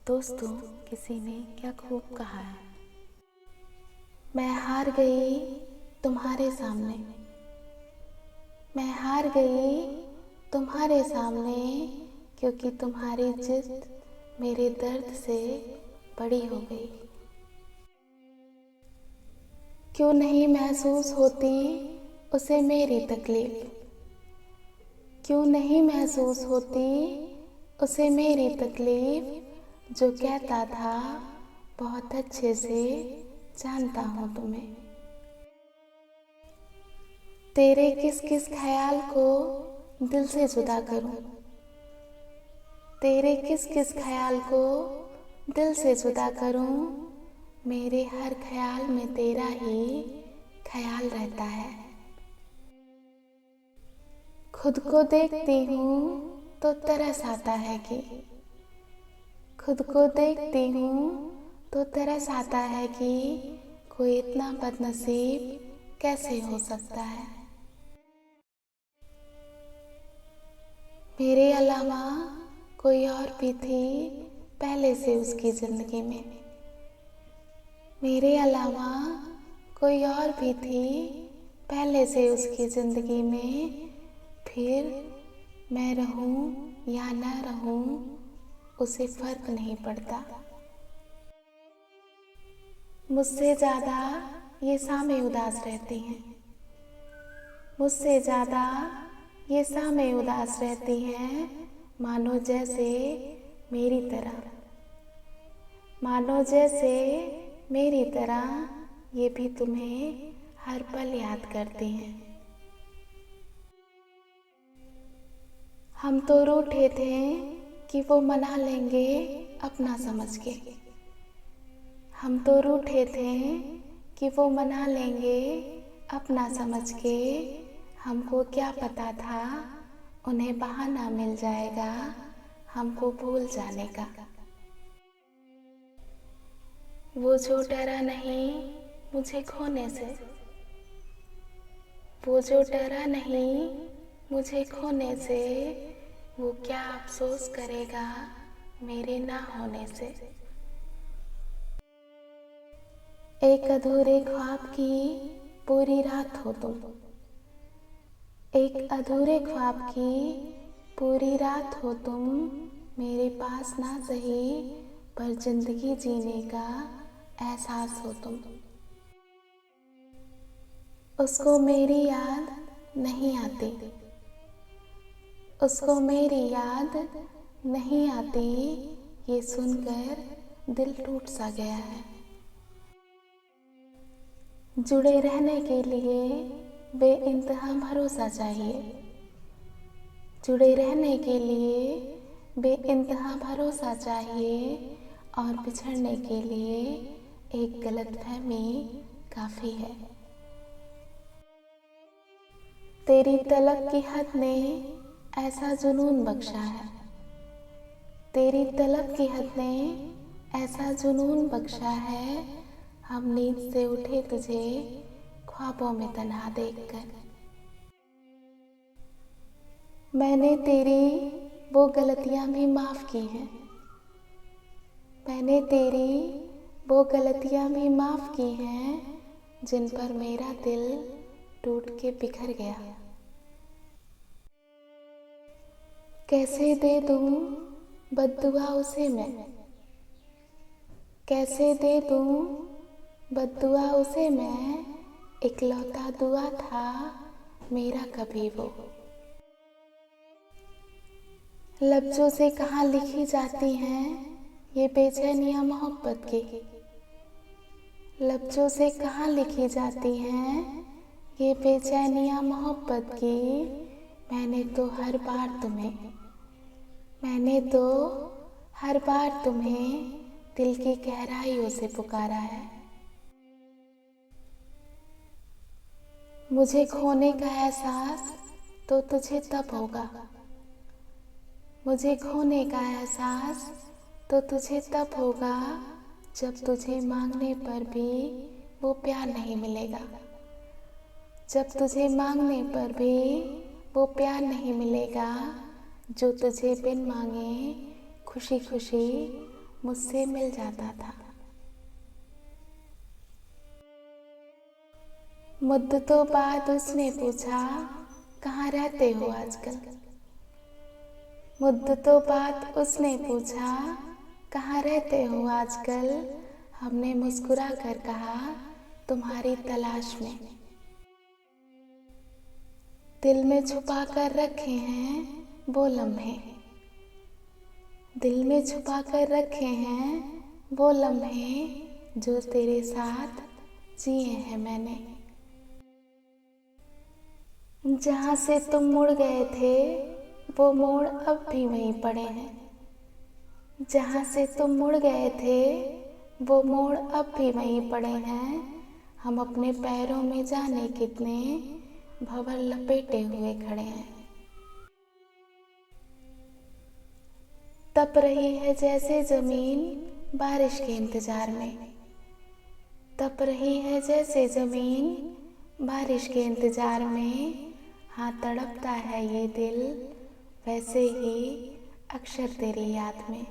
दोस्तों, किसी ने क्या खूब कहा है, मैं हार गई तुम्हारे सामने, मैं हार गई तुम्हारे सामने, क्योंकि तुम्हारी जिद मेरे दर्द से बड़ी हो गई। क्यों नहीं महसूस होती उसे मेरी तकलीफ, क्यों नहीं महसूस होती उसे मेरी तकलीफ, जो कहता था बहुत अच्छे से जानता हूँ तुम्हें। तेरे किस किस ख्याल को दिल से जुदा करूँ, तेरे किस किस ख्याल को दिल से जुदा करूँ, मेरे हर ख्याल में तेरा ही ख्याल रहता है। खुद को देखती हूँ तो तरस आता है कि, खुद को देखती हूँ तो तरस आता है कि कोई इतना बदनसीब कैसे हो सकता है। मेरे अलावा कोई और भी थी पहले से उसकी जिंदगी में, मेरे अलावा कोई और भी थी पहले से उसकी जिंदगी में, फिर मैं रहूं या ना रहूं उसे फर्क नहीं पड़ता। मुझसे ज़्यादा ये सामे उदास रहती हैं, मुझसे ज़्यादा ये सामे उदास रहती हैं, मानो जैसे मेरी तरह, मानो जैसे मेरी तरह ये भी तुम्हें हर पल याद करती हैं। हम तो रूठे थे कि वो मना लेंगे अपना समझ के, हम तो रूठे थे कि वो मना लेंगे अपना समझ के, हमको क्या पता था उन्हें बहाना मिल जाएगा हमको भूल जाने का। वो जो डरा नहीं मुझे खोने से, वो जो डरा नहीं मुझे खोने से, वो क्या अफसोस करेगा मेरे ना होने से। एक अधूरे ख्वाब की पूरी रात हो तुम, एक अधूरे ख्वाब की पूरी रात हो तुम, मेरे पास ना सही पर जिंदगी जीने का एहसास हो तुम। उसको मेरी याद नहीं आती, उसको मेरी याद नहीं आती, ये सुनकर दिल टूट सा गया है। जुड़े रहने के लिए बेइंतहा भरोसा चाहिए, जुड़े रहने के लिए बेइंतहा भरोसा चाहिए, और बिछड़ने के लिए एक गलतफहमी काफ़ी है। तेरी तलब की हद ने ऐसा जुनून बख्शा है, तेरी तलब की हद ने ऐसा जुनून बख्शा है, हम नींद से उठे तुझे ख्वाबों में तन्हा देखकर। मैंने तेरी वो गलतियां भी माफ़ की हैं, मैंने तेरी वो गलतियां भी माफ़ की हैं, जिन पर मेरा दिल टूट के बिखर गया। कैसे दे दूं बद्दुआ उसे मैं, कैसे दे दूं बद्दुआ उसे मैं, इकलौता दुआ था मेरा कभी वो। लफ्ज़ों से कहाँ लिखी जाती हैं ये बेचैनियाँ मोहब्बत की, लफ्ज़ों से कहाँ लिखी जाती हैं ये बेचैनियाँ मोहब्बत की, मैंने तो हर बार तुम्हें, मैंने तो हर बार तुम्हें दिल की गहराइयों से पुकारा है। मुझे खोने का एहसास तो तुझे तब होगा, मुझे खोने का एहसास तो तुझे तब होगा, जब तुझे मांगने पर भी वो प्यार नहीं मिलेगा, जब तुझे मांगने पर भी वो प्यार नहीं मिलेगा, जो तुझे बिन मांगे खुशी खुशी मुझसे मिल जाता था। मुद्दतों बाद उसने पूछा, कहाँ रहते हो आजकल? मुद्दतों बाद उसने पूछा, कहाँ रहते हो आजकल? हमने मुस्कुरा कर कहा, तुम्हारी तलाश में। दिल में छुपा कर रखे हैं वो लम्हे, दिल में छुपा कर रखे हैं वो लम्हे, जो तेरे साथ जिए हैं मैंने। जहाँ से तुम मुड़ गए थे वो मोड़ अब भी वहीं पड़े हैं। जहाँ से तुम मुड़ गए थे वो मोड़ अब भी वहीं पड़े हैं। हम अपने पैरों में जाने कितने भंवर लपेटे हुए खड़े हैं। तप रही है जैसे जमीन बारिश के इंतजार में, तप रही है जैसे जमीन बारिश के इंतजार में। हाँ, तड़पता है ये दिल वैसे ही अक्सर तेरी याद में।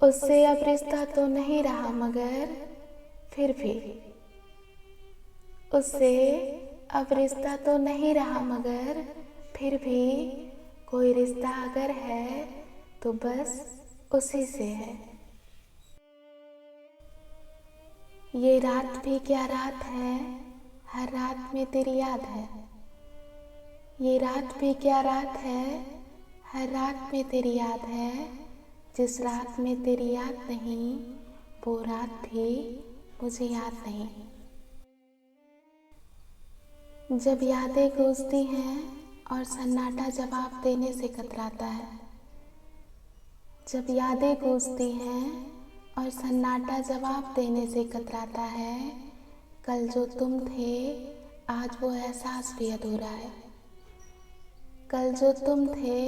उससे अब रिश्ता तो नहीं रहा मगर फिर भी, उससे अब रिश्ता तो नहीं रहा मगर फिर भी, कोई रिश्ता अगर है तो बस उसी से है। ये रात भी क्या रात है, हर रात में तेरी याद है। ये रात भी क्या रात है, हर रात में तेरी याद है। जिस रात में तेरी याद नहीं वो रात भी मुझे याद नहीं। जब यादें गूंजती हैं और सन्नाटा जवाब देने से कतराता है, जब यादें गूंजती हैं और सन्नाटा जवाब देने से कतराता है। कल जो तुम थे आज वो एहसास भी अधूरा है। कल जो तुम थे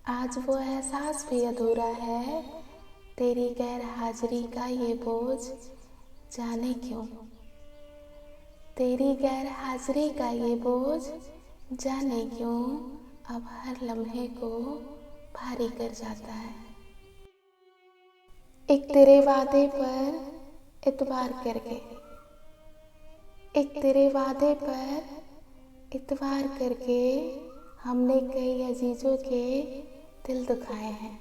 आज वो एहसास भी अधूरा है। तेरी गैर हाजिरी का ये बोझ जाने क्यों, तेरी गैर हाजिरी का ये बोझ जाने क्यों, अब हर लम्हे को भारी कर जाता है। एक तेरे वादे पर इतबार करके, एक तेरे वादे पर इतबार करके, हमने कई अजीजों के दिल दुखाए हैं।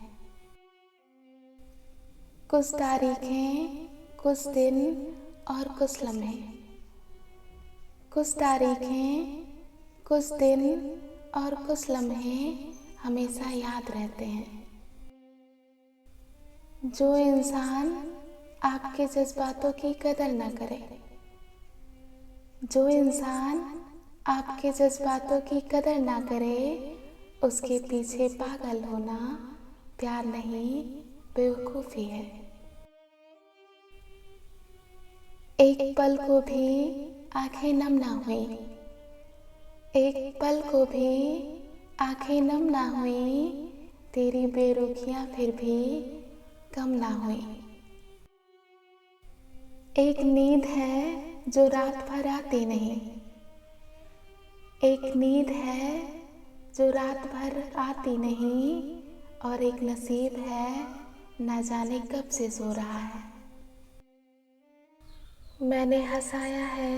कुछ तारीखें, कुछ दिन और कुछ लम्हे, कुछ तारीखें, कुछ दिन और कुछ लम्हे हमेशा याद रहते हैं। जो इंसान आपके जज्बातों की कदर न करे, जो इंसान आपके जज्बातों की कदर ना करे, उसके पीछे पागल होना प्यार नहीं बेवकूफ़ी है। एक पल को भी आंखें नम ना हुई, एक पल को भी आंखें नम ना हुई, तेरी बेरुखियां फिर भी कम ना हुई। एक नींद है जो रात भर आती नहीं, एक नींद है जो रात भर आती नहीं, और एक नसीब है ना जाने कब से सो रहा है। मैंने हंसाया है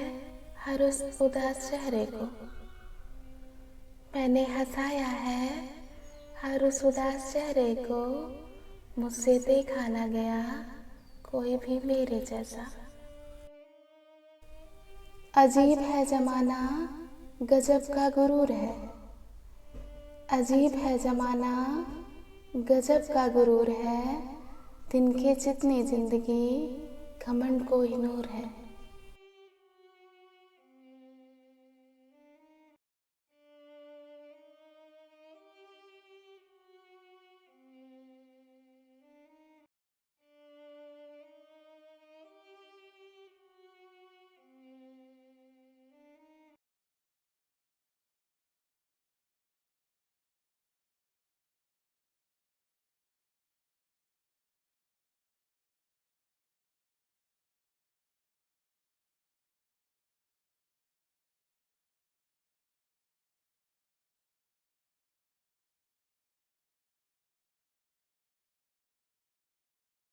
हर उस उदास चेहरे को, मैंने हंसाया है हर उस उदास चेहरे को, मुझसे देखा न गया कोई भी मेरे जैसा। अजीब है जमाना गजब का गुरूर है, अजीब है जमाना गजब का गुरूर है, दिन के जितनी जिंदगी घमंड को ही नूर है।